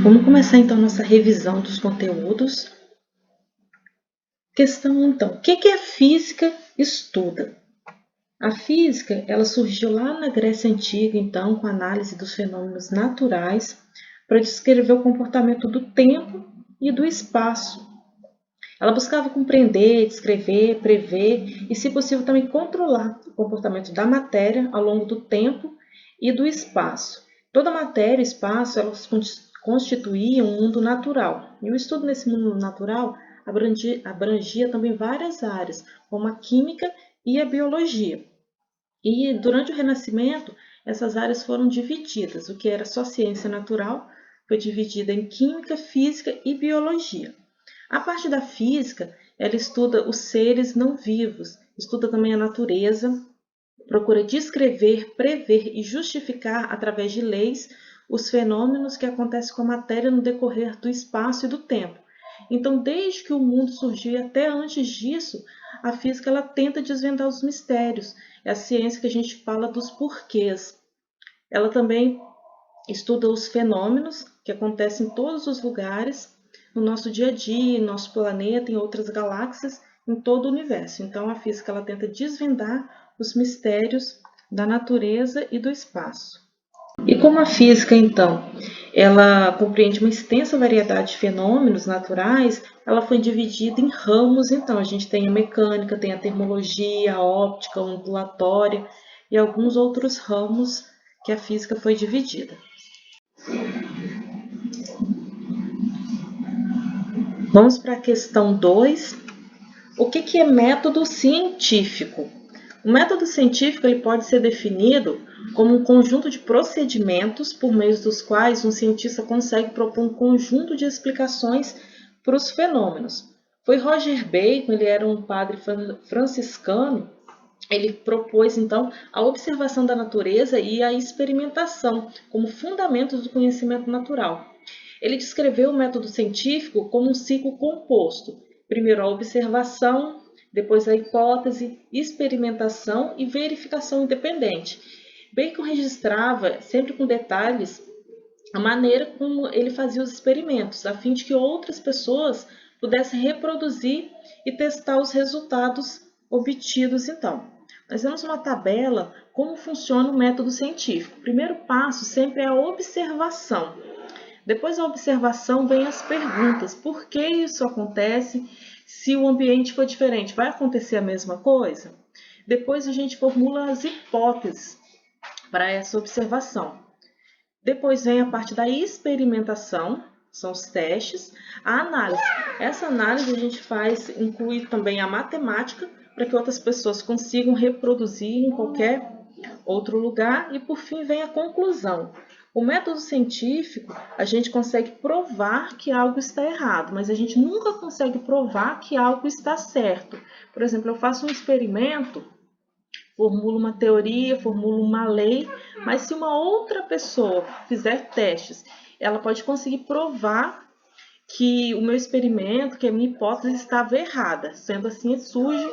Vamos começar então nossa revisão dos conteúdos. Questão 1, então, o que a física estuda? A física, ela surgiu lá na Grécia Antiga, então, com a análise dos fenômenos naturais para descrever o comportamento do tempo e do espaço. Ela buscava compreender, descrever, prever e, se possível, também controlar o comportamento da matéria ao longo do tempo e do espaço. Toda matéria e espaço, elas constituíam um mundo natural. E o estudo nesse mundo natural abrangia também várias áreas, como a química e a biologia. E durante o Renascimento, essas áreas foram divididas. O que era só ciência natural foi dividida em química, física e biologia. A parte da física, ela estuda os seres não vivos, estuda também a natureza, procura descrever, prever e justificar através de leis os fenômenos que acontecem com a matéria no decorrer do espaço e do tempo. Então, desde que o mundo surgiu e até antes disso, a física ela tenta desvendar os mistérios. É a ciência que a gente fala dos porquês. Ela também estuda os fenômenos que acontecem em todos os lugares, no nosso dia a dia, em nosso planeta, em outras galáxias, em todo o universo. Então, a física ela tenta desvendar os mistérios da natureza e do espaço. E como a física, então, ela compreende uma extensa variedade de fenômenos naturais, ela foi dividida em ramos. Então, a gente tem a mecânica, tem a termologia, a óptica, a ondulatória e alguns outros ramos que a física foi dividida. Vamos para a questão 2. O que é método científico? O método científico ele pode ser definido como um conjunto de procedimentos por meio dos quais um cientista consegue propor um conjunto de explicações para os fenômenos. Foi Roger Bacon, ele era um padre franciscano, ele propôs então a observação da natureza e a experimentação como fundamentos do conhecimento natural. Ele descreveu o método científico como um ciclo composto. Primeiro a observação, depois a hipótese, experimentação e verificação independente. Bacon registrava, sempre com detalhes, a maneira como ele fazia os experimentos, a fim de que outras pessoas pudessem reproduzir e testar os resultados obtidos então. Nós temos uma tabela como funciona o método científico. O primeiro passo sempre é a observação. Depois da observação vem as perguntas. Por que isso acontece? Se o ambiente for diferente, vai acontecer a mesma coisa? Depois a gente formula as hipóteses para essa observação. Depois vem a parte da experimentação, são os testes, a análise. Essa análise a gente inclui também a matemática, para que outras pessoas consigam reproduzir em qualquer outro lugar. E por fim vem a conclusão. O método científico, a gente consegue provar que algo está errado, mas a gente nunca consegue provar que algo está certo. Por exemplo, eu faço um experimento, formulo uma teoria, formulo uma lei, mas se uma outra pessoa fizer testes, ela pode conseguir provar que o meu experimento, que a minha hipótese estava errada. Sendo assim, surge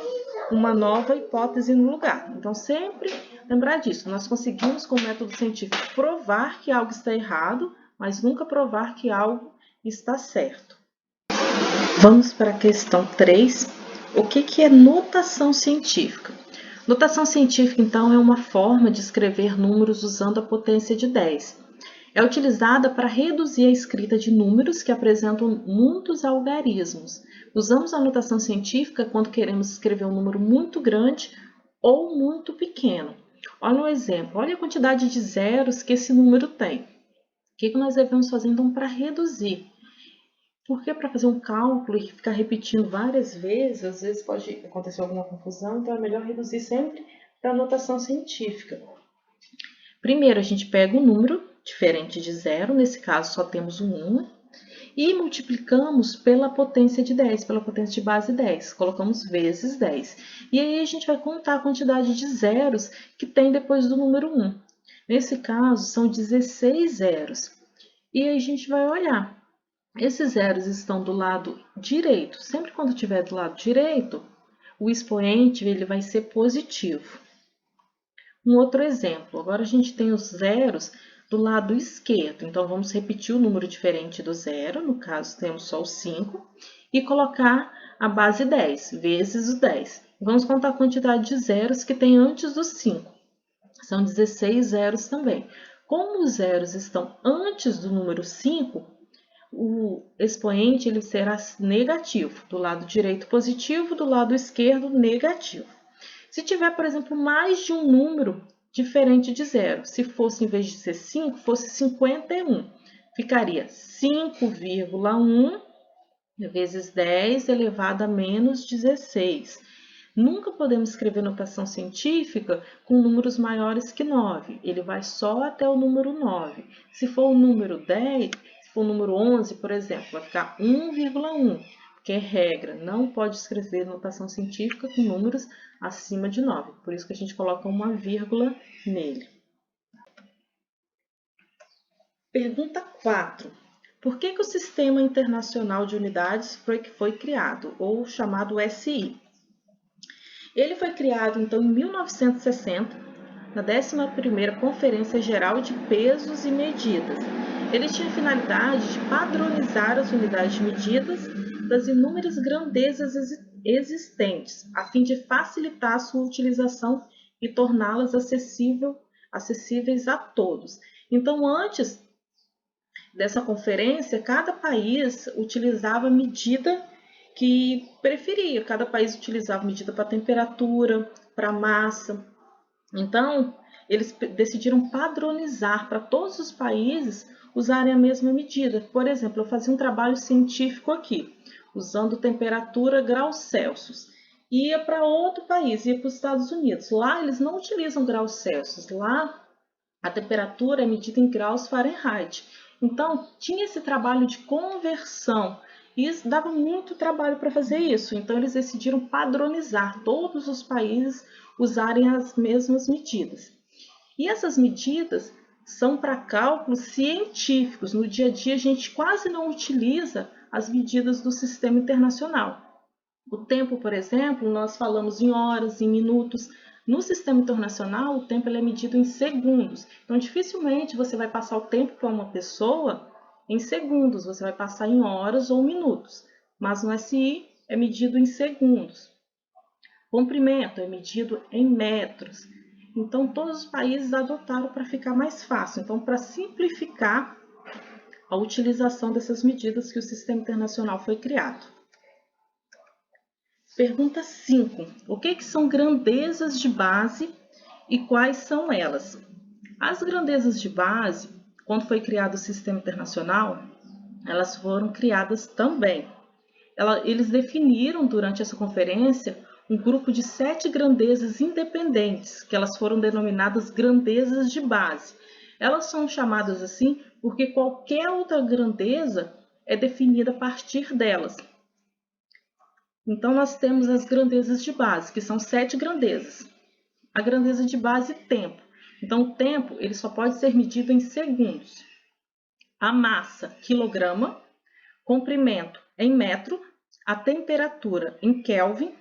uma nova hipótese no lugar. Então, sempre lembrar disso. Nós conseguimos, com o método científico, provar que algo está errado, mas nunca provar que algo está certo. Vamos para a questão 3. O que é notação científica? Notação científica, então, é uma forma de escrever números usando a potência de 10. É utilizada para reduzir a escrita de números que apresentam muitos algarismos. Usamos a notação científica quando queremos escrever um número muito grande ou muito pequeno. Olha um exemplo, olha a quantidade de zeros que esse número tem. O que nós devemos fazer então para reduzir? Porque para fazer um cálculo e ficar repetindo várias vezes, às vezes pode acontecer alguma confusão, então é melhor reduzir sempre para a notação científica. Primeiro a gente pega um número diferente de zero, nesse caso só temos um 1, e multiplicamos pela potência de 10, pela potência de base 10. Colocamos vezes 10. E aí a gente vai contar a quantidade de zeros que tem depois do número 1. Nesse caso, são 16 zeros. E aí a gente vai olhar. Esses zeros estão do lado direito. Sempre quando estiver do lado direito, o expoente ele vai ser positivo. Um outro exemplo, agora a gente tem os zeros do lado esquerdo. Então, vamos repetir o número diferente do zero, no caso temos só o 5, e colocar a base 10, vezes o 10. Vamos contar a quantidade de zeros que tem antes do 5. São 16 zeros também. Como os zeros estão antes do número 5, o expoente ele será negativo. Do lado direito positivo, do lado esquerdo negativo. Se tiver, por exemplo, mais de um número diferente de zero, se fosse, em vez de ser 5, fosse 51, ficaria 5,1 vezes 10 elevado a menos 16. Nunca podemos escrever notação científica com números maiores que 9. Ele vai só até o número 9. Se for o número 10, se for o número 11, por exemplo, vai ficar 1,1, porque é regra. Não pode escrever notação científica com números acima de 9. Por isso que a gente coloca uma vírgula nele. Pergunta 4. Por que o Sistema Internacional de Unidades foi criado, ou chamado SI? Ele foi criado, então, em 1960, na 11ª Conferência Geral de Pesos e Medidas. Ele tinha a finalidade de padronizar as unidades de medidas das inúmeras grandezas existentes, a fim de facilitar a sua utilização e torná-las acessíveis a todos. Então, antes dessa conferência, cada país utilizava a medida que preferia. Cada país utilizava medida para temperatura, para massa. Então, eles decidiram padronizar para todos os países usarem a mesma medida. Por exemplo, eu fazia um trabalho científico aqui, usando temperatura graus Celsius. Ia para outro país, ia para os Estados Unidos. Lá eles não utilizam graus Celsius. Lá a temperatura é medida em graus Fahrenheit. Então, tinha esse trabalho de conversão. E dava muito trabalho para fazer isso. Então, eles decidiram padronizar todos os países usarem as mesmas medidas. E essas medidas são para cálculos científicos. No dia a dia, a gente quase não utiliza as medidas do sistema internacional. O tempo, por exemplo, nós falamos em horas, em minutos. No sistema internacional, o tempo é medido em segundos. Então, dificilmente você vai passar o tempo para uma pessoa em segundos, você vai passar em horas ou minutos. Mas no SI é medido em segundos. Comprimento é medido em metros. Então, todos os países adotaram para ficar mais fácil. Então, para simplificar a utilização dessas medidas que o sistema internacional foi criado. Pergunta 5. O que são grandezas de base e quais são elas? As grandezas de base, quando foi criado o sistema internacional, elas foram criadas também. Eles definiram durante essa conferência um grupo de 7 grandezas independentes, que elas foram denominadas grandezas de base. Elas são chamadas assim porque qualquer outra grandeza é definida a partir delas. Então, nós temos as grandezas de base, que são 7 grandezas. A grandeza de base, tempo. Então, o tempo ele só pode ser medido em segundos. A massa, quilograma. Comprimento, em metro. A temperatura, em Kelvin.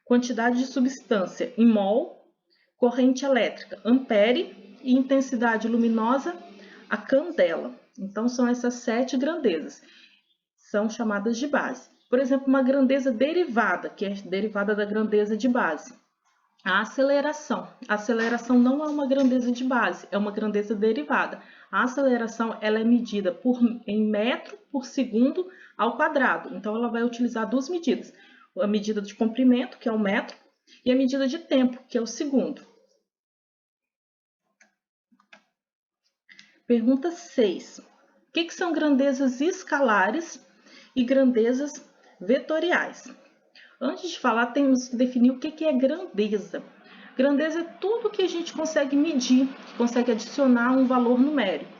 Quantidade de substância, em mol. Corrente elétrica, ampere. E intensidade luminosa, a candela. Então, são essas 7 grandezas. São chamadas de base. Por exemplo, uma grandeza derivada, que é derivada da grandeza de base. A aceleração. A aceleração não é uma grandeza de base, é uma grandeza derivada. A aceleração ela é medida em metro por segundo ao quadrado. Então, ela vai utilizar duas medidas. A medida de comprimento, que é o metro, e a medida de tempo, que é o segundo. Pergunta 6. O que são grandezas escalares e grandezas vetoriais? Antes de falar, temos que definir o que é grandeza. Grandeza é tudo que a gente consegue medir, que consegue adicionar um valor numérico.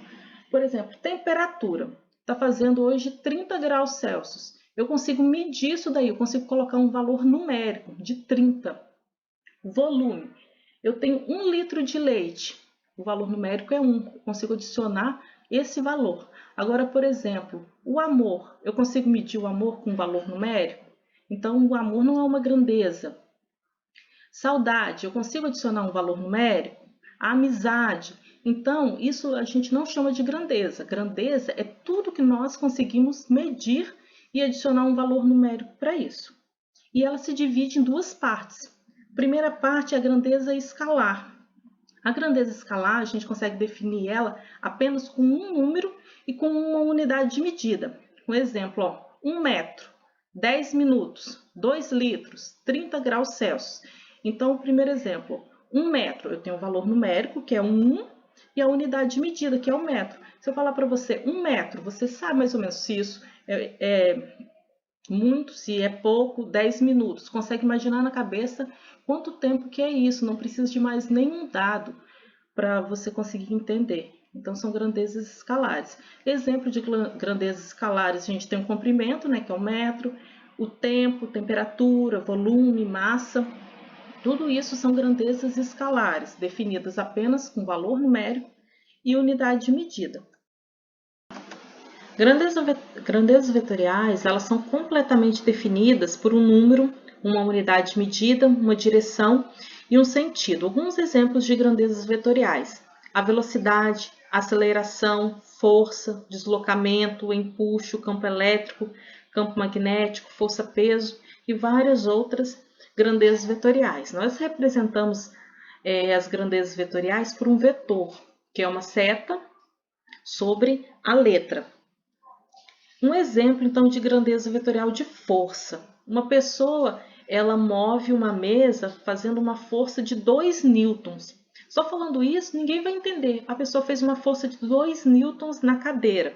Por exemplo, temperatura. Está fazendo hoje 30 graus Celsius. Eu consigo medir isso daí, eu consigo colocar um valor numérico de 30. Volume. Eu tenho 1 litro de leite. O valor numérico é 1. Eu consigo adicionar esse valor. Agora, por exemplo, o amor. Eu consigo medir o amor com um valor numérico? Então, o amor não é uma grandeza. Saudade, eu consigo adicionar um valor numérico? A amizade, Então, isso a gente não chama de grandeza. Grandeza é tudo que nós conseguimos medir e adicionar um valor numérico para isso. E ela se divide em duas partes. A primeira parte é a grandeza escalar. A grandeza escalar, a gente consegue definir ela apenas com um número e com uma unidade de medida. Um exemplo, ó, 1 metro, 10 minutos, 2 litros, 30 graus Celsius. Então, o primeiro exemplo, 1 metro, eu tenho o valor numérico, que é 1, e a unidade de medida, que é o metro. Se eu falar para você 1 metro, você sabe mais ou menos se isso é muito, se é pouco, 10 minutos. Consegue imaginar na cabeça quanto tempo que é isso, não precisa de mais nenhum dado para você conseguir entender. Então, são grandezas escalares. Exemplo de grandezas escalares, a gente tem o comprimento, né, que é o metro, o tempo, temperatura, volume, massa. Tudo isso são grandezas escalares, definidas apenas com valor numérico e unidade de medida. Grandezas vetoriais, elas são completamente definidas por um número, uma unidade de medida, uma direção e um sentido. Alguns exemplos de grandezas vetoriais: a velocidade, aceleração, força, deslocamento, empuxo, campo elétrico, campo magnético, força-peso e várias outras grandezas vetoriais. Nós representamos as grandezas vetoriais por um vetor, que é uma seta sobre a letra. Um exemplo, então, de grandeza vetorial de força. Uma pessoa, ela move uma mesa fazendo uma força de 2 newtons. Só falando isso, ninguém vai entender. A pessoa fez uma força de 2 newtons na cadeira.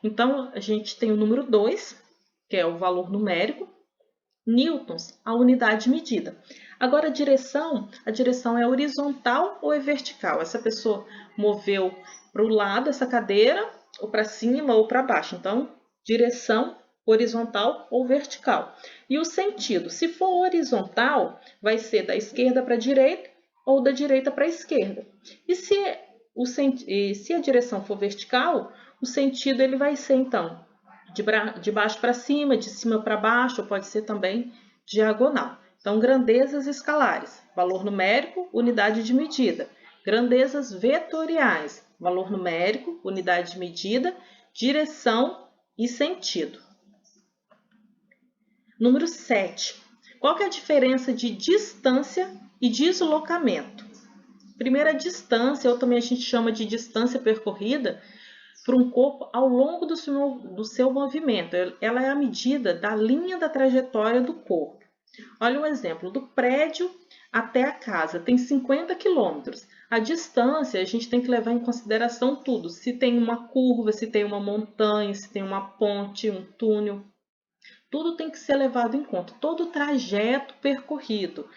Então, a gente tem o número 2, que é o valor numérico, newtons, a unidade de medida. Agora, a direção é horizontal ou é vertical? Essa pessoa moveu para o lado essa cadeira, ou para cima ou para baixo. Então, direção horizontal ou vertical. E o sentido, se for horizontal, vai ser da esquerda para a direita ou da direita para a esquerda. E se a direção for vertical, o sentido ele vai ser, então, de baixo para cima, de cima para baixo, ou pode ser também diagonal. Então, grandezas escalares, valor numérico, unidade de medida. Grandezas vetoriais, valor numérico, unidade de medida, direção e sentido. Número 7. Qual que é a diferença de distância e deslocamento? Primeira, distância, ou também a gente chama de distância percorrida, por um corpo ao longo do seu movimento. Ela é a medida da linha da trajetória do corpo. Olha um exemplo, do prédio até a casa, tem 50 quilômetros. A distância, a gente tem que levar em consideração tudo. Se tem uma curva, se tem uma montanha, se tem uma ponte, um túnel. Tudo tem que ser levado em conta. Todo o trajeto percorrido.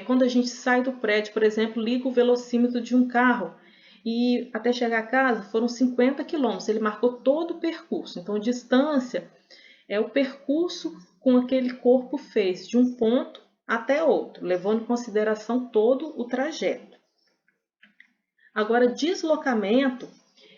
Quando a gente sai do prédio, por exemplo, liga o velocímetro de um carro e até chegar a casa foram 50 quilômetros. Ele marcou todo o percurso. Então, distância é o percurso com aquele corpo fez de um ponto até outro, levando em consideração todo o trajeto. Agora, deslocamento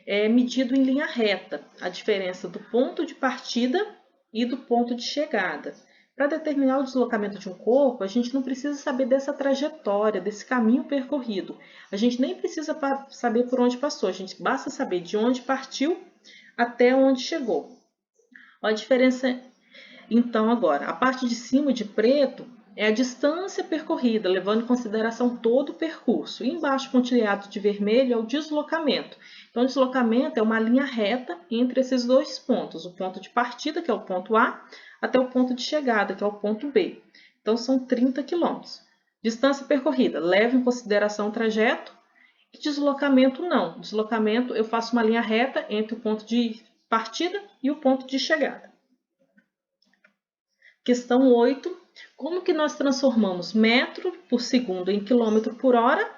é medido em linha reta, a diferença do ponto de partida e do ponto de chegada. Para determinar o deslocamento de um corpo, a gente não precisa saber dessa trajetória, desse caminho percorrido. A gente nem precisa saber por onde passou, a gente basta saber de onde partiu até onde chegou. Olha a diferença. Então, agora, a parte de cima de preto é a distância percorrida, levando em consideração todo o percurso. E embaixo, pontilhado de vermelho, é o deslocamento. Então, o deslocamento é uma linha reta entre esses dois pontos. O ponto de partida, que é o ponto A, até o ponto de chegada, que é o ponto B. Então, são 30 quilômetros. Distância percorrida, leva em consideração o trajeto. E deslocamento, não. Deslocamento, eu faço uma linha reta entre o ponto de partida e o ponto de chegada. Questão 8. Como que nós transformamos metro por segundo em quilômetro por hora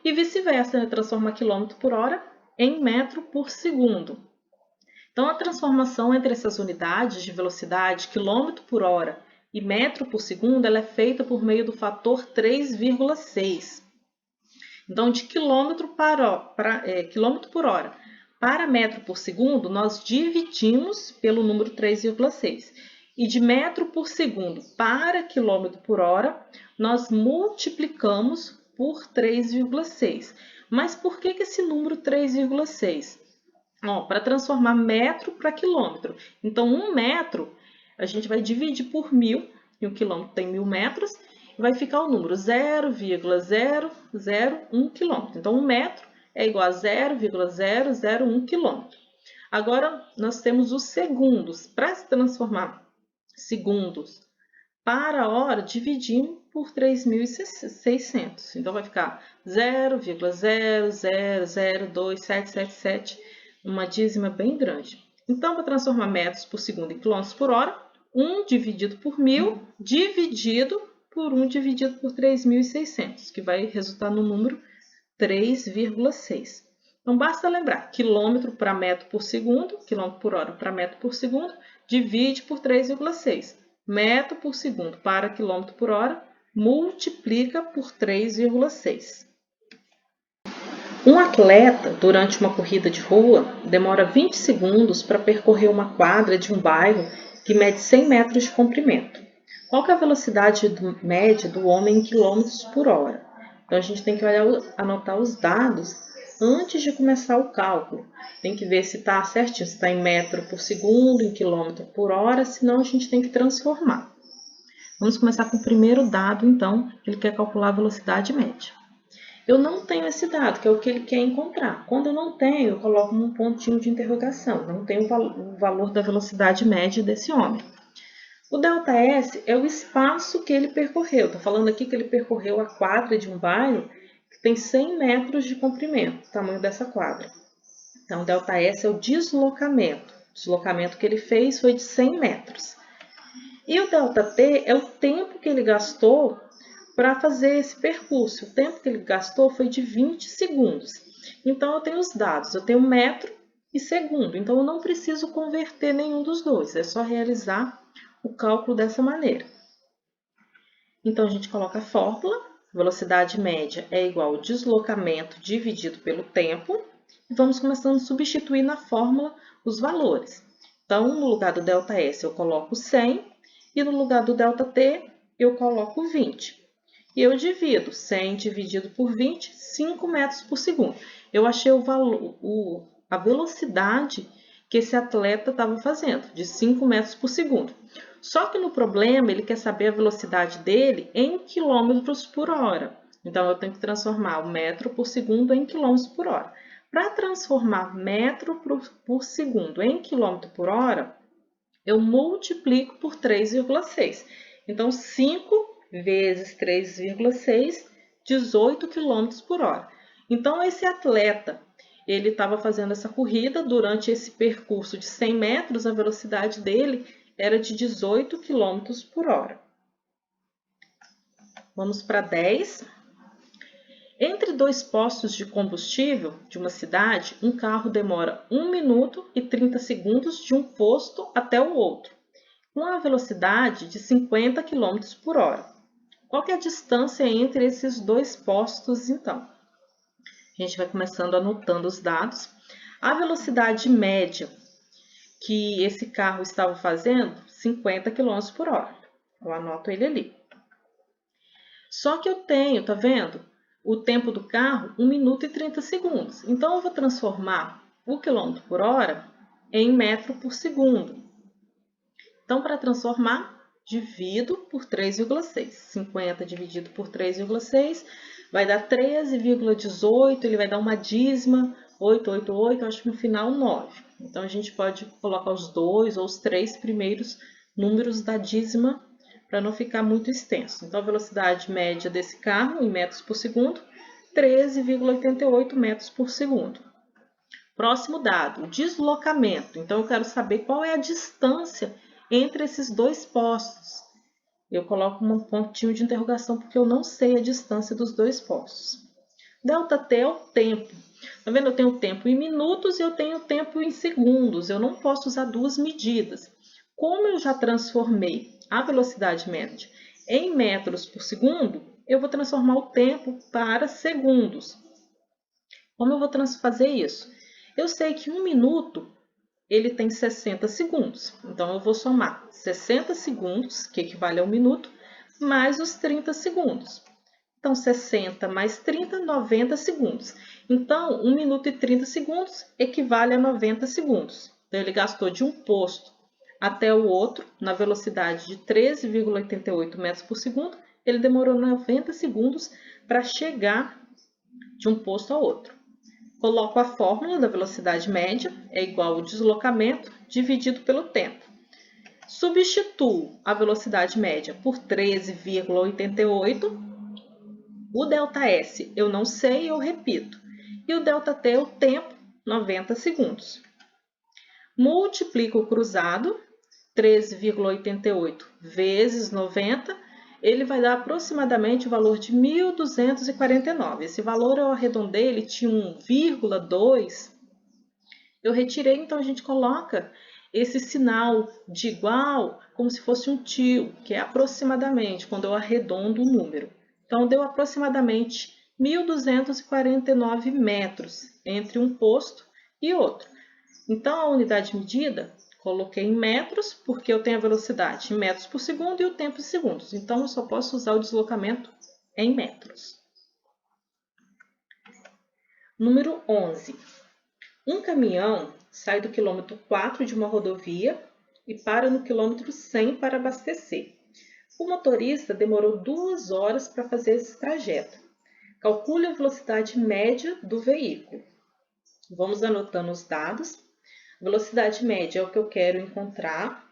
e vice-versa, né? Transformar quilômetro por hora em metro por segundo. Então, a transformação entre essas unidades de velocidade, quilômetro por hora e metro por segundo, ela é feita por meio do fator 3,6. Então, de quilômetro por hora para metro por segundo, nós dividimos pelo número 3,6. E de metro por segundo para quilômetro por hora, nós multiplicamos por 3,6. Mas por que esse número 3,6? Para transformar metro para quilômetro. Então, 1 metro a gente vai dividir por 1.000, e 1 quilômetro tem 1.000 metros, e vai ficar o número 0,001 quilômetro. Então, 1 metro é igual a 0,001 quilômetro. Agora, nós temos os segundos. Para se transformar segundos para hora, dividimos por 3.600. Então, vai ficar 0,0002777, uma dízima bem grande. Então, para transformar metros por segundo em quilômetros por hora, 1 dividido por 1.000 dividido por 1 dividido por 3.600, que vai resultar no número 3,6. Então, basta lembrar, quilômetro para metro por segundo, quilômetro por hora para metro por segundo, divide por 3,6. Metro por segundo para quilômetro por hora, multiplica por 3,6. Um atleta, durante uma corrida de rua, demora 20 segundos para percorrer uma quadra de um bairro que mede 100 metros de comprimento. Qual que é a velocidade média do homem em quilômetros por hora? Então, a gente tem que anotar os dados antes de começar o cálculo. Tem que ver se está certinho, se está em metro por segundo, em quilômetro por hora, senão a gente tem que transformar. Vamos começar com o primeiro dado, então, ele quer calcular a velocidade média. Eu não tenho esse dado, que é o que ele quer encontrar. Quando eu não tenho, eu coloco um pontinho de interrogação. Não tenho o valor da velocidade média desse homem. O ΔS é o espaço que ele percorreu. Estou falando aqui que ele percorreu a quadra de um bairro que tem 100 metros de comprimento, o tamanho dessa quadra. Então, o ΔS é o deslocamento. O deslocamento que ele fez foi de 100 metros. E o ΔT é o tempo que ele gastou para fazer esse percurso. O tempo que ele gastou foi de 20 segundos. Então, eu tenho os dados. Eu tenho metro e segundo. Então, eu não preciso converter nenhum dos dois. É só realizar o cálculo dessa maneira. Então, a gente coloca a fórmula. Velocidade média é igual ao deslocamento dividido pelo tempo. E vamos começando a substituir na fórmula os valores. Então, no lugar do ΔS, eu coloco 100. E no lugar do ΔT, eu coloco 20. E eu divido 100 dividido por 20, 5 metros por segundo. Eu achei a velocidade que esse atleta estava fazendo, de 5 metros por segundo. Só que no problema, ele quer saber a velocidade dele em quilômetros por hora. Então, eu tenho que transformar o metro por segundo em quilômetros por hora. Para transformar metro por segundo em quilômetro por hora, eu multiplico por 3,6. Então, 5 vezes 3,6, 18 km por hora. Então, esse atleta, ele estava fazendo essa corrida, durante esse percurso de 100 metros, a velocidade dele era de 18 km por hora. Vamos para 10. Entre dois postos de combustível de uma cidade, um carro demora 1 minuto e 30 segundos de um posto até o outro, com a velocidade de 50 km por hora. Qual que é a distância entre esses dois postos, então? A gente vai começando anotando os dados. A velocidade média que esse carro estava fazendo, 50 km por hora. Eu anoto ele ali. Só que eu tenho, tá vendo? O tempo do carro, 1 minuto e 30 segundos. Então, eu vou transformar o quilômetro por hora em metro por segundo. Então, para transformar, divido por 3,6. 50 dividido por 3,6 vai dar 13,18, ele vai dar uma dízima, 888, acho que no final 9. Então, a gente pode colocar os 2 ou os 3 primeiros números da dízima para não ficar muito extenso. Então, a velocidade média desse carro em metros por segundo, 13,88 metros por segundo. Próximo dado, o deslocamento. Então, eu quero saber qual é a distância entre esses dois postos. Eu coloco um pontinho de interrogação porque eu não sei a distância dos dois postos. ΔT é o tempo. Tá vendo? Eu tenho o tempo em minutos e eu tenho o tempo em segundos. Eu não posso usar duas medidas. Como eu já transformei a velocidade média em metros por segundo, eu vou transformar o tempo para segundos. Como eu vou fazer isso? Eu sei que 1 minuto ele tem 60 segundos. Então, eu vou somar 60 segundos, que equivale a 1 minuto, mais os 30 segundos. Então, 60 mais 30, 90 segundos. Então, 1 minuto e 30 segundos equivale a 90 segundos. Então, ele gastou de um posto até o outro, na velocidade de 13,88 metros por segundo, ele demorou 90 segundos para chegar de um posto ao outro. Coloco a fórmula da velocidade média, é igual ao deslocamento dividido pelo tempo. Substituo a velocidade média por 13,88. O ΔS eu não sei, eu repito. E o ΔT é o tempo, 90 segundos. Multiplico o cruzado, 13,88 vezes 90, ele vai dar aproximadamente o valor de 1.249. Esse valor eu arredondei, ele tinha 1,2. Eu retirei, então a gente coloca esse sinal de igual como se fosse um tio, que é aproximadamente, quando eu arredondo o número. Então, deu aproximadamente 1.249 metros entre um posto e outro. Então, a unidade medida, coloquei em metros, porque eu tenho a velocidade em metros por segundo e o tempo em segundos. Então, eu só posso usar o deslocamento em metros. Número 11. Um caminhão sai do quilômetro 4 de uma rodovia e para no quilômetro 100 para abastecer. O motorista demorou 2 horas para fazer esse trajeto. Calcule a velocidade média do veículo. Vamos anotando os dados. Velocidade média é o que eu quero encontrar.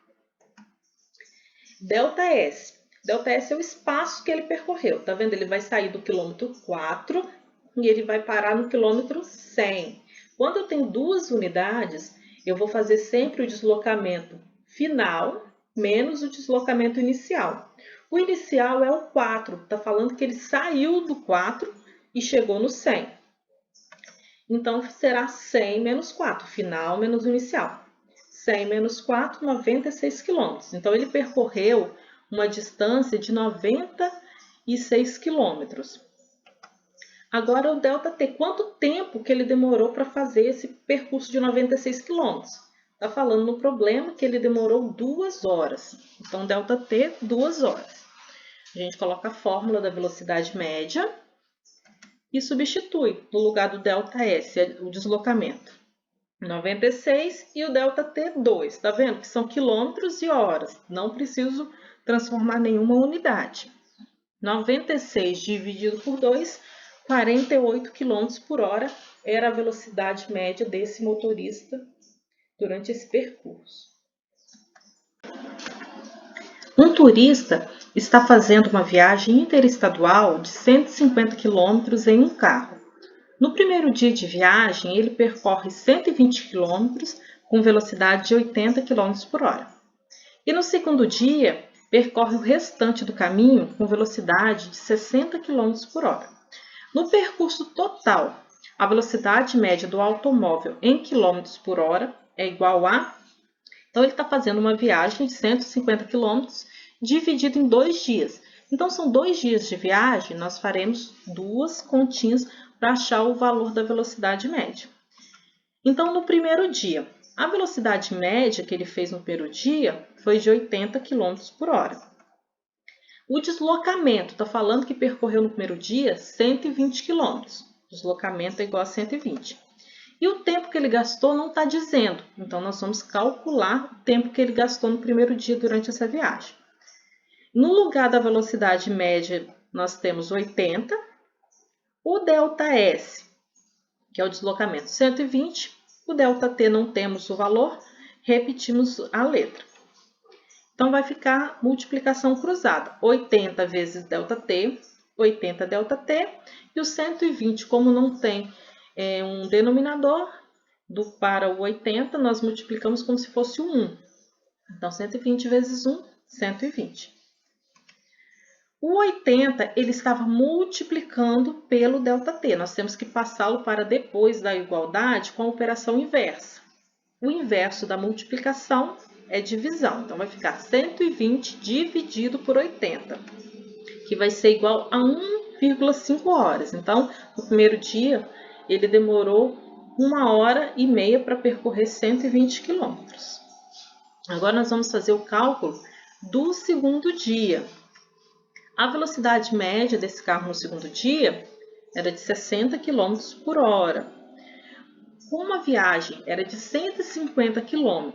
ΔS. ΔS é o espaço que ele percorreu. Tá vendo? Ele vai sair do quilômetro 4 e ele vai parar no quilômetro 100. Quando eu tenho 2 unidades, eu vou fazer sempre o deslocamento final menos o deslocamento inicial. O inicial é o 4, está falando que ele saiu do 4 e chegou no 100. Então, será 100 menos 4, final menos o inicial. 100 menos 4, 96 quilômetros. Então, ele percorreu uma distância de 96 quilômetros. Agora, o ΔT, quanto tempo que ele demorou para fazer esse percurso de 96 quilômetros? Está falando no problema que ele demorou 2 horas. Então, ΔT, 2 horas. A gente coloca a fórmula da velocidade média e substitui no lugar do ΔS, o deslocamento. 96 e o ΔT, 2. Tá vendo? Que são quilômetros e horas. Não preciso transformar nenhuma unidade. 96 dividido por 2, 48 km por hora era a velocidade média desse motorista durante esse percurso. Um turista está fazendo uma viagem interestadual de 150 km em um carro. No primeiro dia de viagem, ele percorre 120 km com velocidade de 80 km por hora. E no segundo dia, percorre o restante do caminho com velocidade de 60 km por hora. No percurso total, a velocidade média do automóvel em km por hora é igual a... Então, ele está fazendo uma viagem de 150 km dividido em 2 dias. Então, são 2 dias de viagem, nós faremos 2 continhas para achar o valor da velocidade média. Então, no primeiro dia, a velocidade média que ele fez no primeiro dia foi de 80 km por hora. O deslocamento, está falando que percorreu no primeiro dia 120 km. Deslocamento é igual a 120. E o tempo que ele gastou não está dizendo. Então, nós vamos calcular o tempo que ele gastou no primeiro dia durante essa viagem. No lugar da velocidade média, nós temos 80. O ΔS, que é o deslocamento, 120. O ΔT não temos o valor, repetimos a letra. Então, vai ficar multiplicação cruzada. 80 vezes ΔT, 80 ΔT. E o 120, como não tem um denominador, para o 80, nós multiplicamos como se fosse o 1. Então, 120 vezes 1, 120. O 80, ele estava multiplicando pelo ΔT. Nós temos que passá-lo para depois da igualdade com a operação inversa. O inverso da multiplicação é divisão. Então, vai ficar 120 dividido por 80, que vai ser igual a 1,5 horas. Então, no primeiro dia, ele demorou 1h30 para percorrer 120 quilômetros. Agora, nós vamos fazer o cálculo do segundo dia. A velocidade média desse carro no segundo dia era de 60 km por hora. Como a viagem era de 150 km,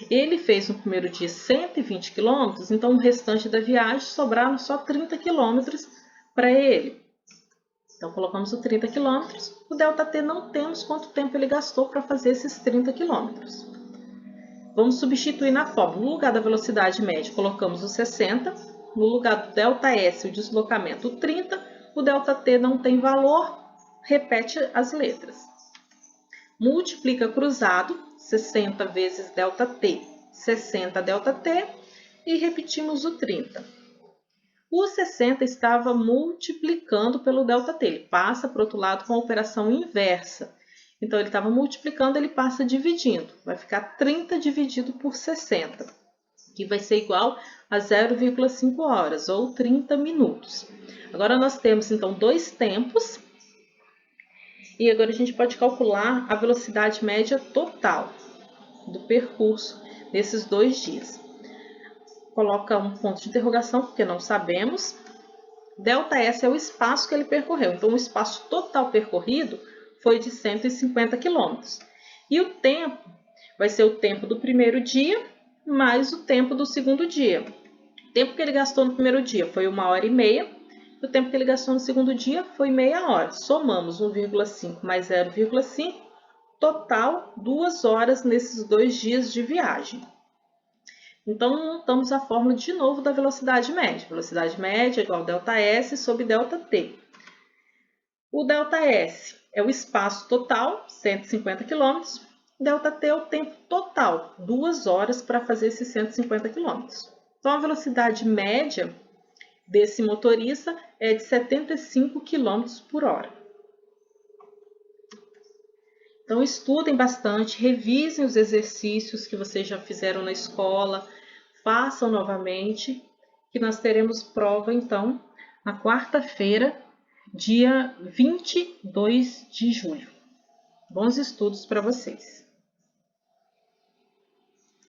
ele fez no primeiro dia 120 km, então o restante da viagem sobraram só 30 km para ele. Então colocamos o 30 km, o ΔT não temos quanto tempo ele gastou para fazer esses 30 km. Vamos substituir na fórmula. No lugar da velocidade média, colocamos o 60. No lugar do ΔS, o deslocamento, o 30. O ΔT não tem valor, repete as letras. Multiplica cruzado, 60 vezes ΔT, 60 ΔT, e repetimos o 30. O 60 estava multiplicando pelo ΔT, ele passa para o outro lado com a operação inversa. Então, ele estava multiplicando, ele passa dividindo. Vai ficar 30 dividido por 60, que vai ser igual a 0,5 horas, ou 30 minutos. Agora, nós temos, então, dois tempos. E agora a gente pode calcular a velocidade média total do percurso desses 2 dias. Coloca um ponto de interrogação, porque não sabemos. ΔS é o espaço que ele percorreu. Então, o espaço total percorrido foi de 150 km. E o tempo vai ser o tempo do primeiro dia mais o tempo do segundo dia. O tempo que ele gastou no primeiro dia foi 1h30. O tempo que ele gastou no segundo dia foi meia hora. Somamos 1,5 mais 0,5, total 2 horas nesses 2 dias de viagem. Então, montamos a fórmula de novo da velocidade média. Velocidade média é igual a ΔS sobre ΔT. O ΔS é o espaço total, 150 km. ΔT é o tempo total, 2 horas para fazer esses 150 km. Então, a velocidade média desse motorista é de 75 km por hora. Então, estudem bastante, revisem os exercícios que vocês já fizeram na escola, façam novamente, que nós teremos prova, então, na quarta-feira, dia 22 de julho. Bons estudos para vocês!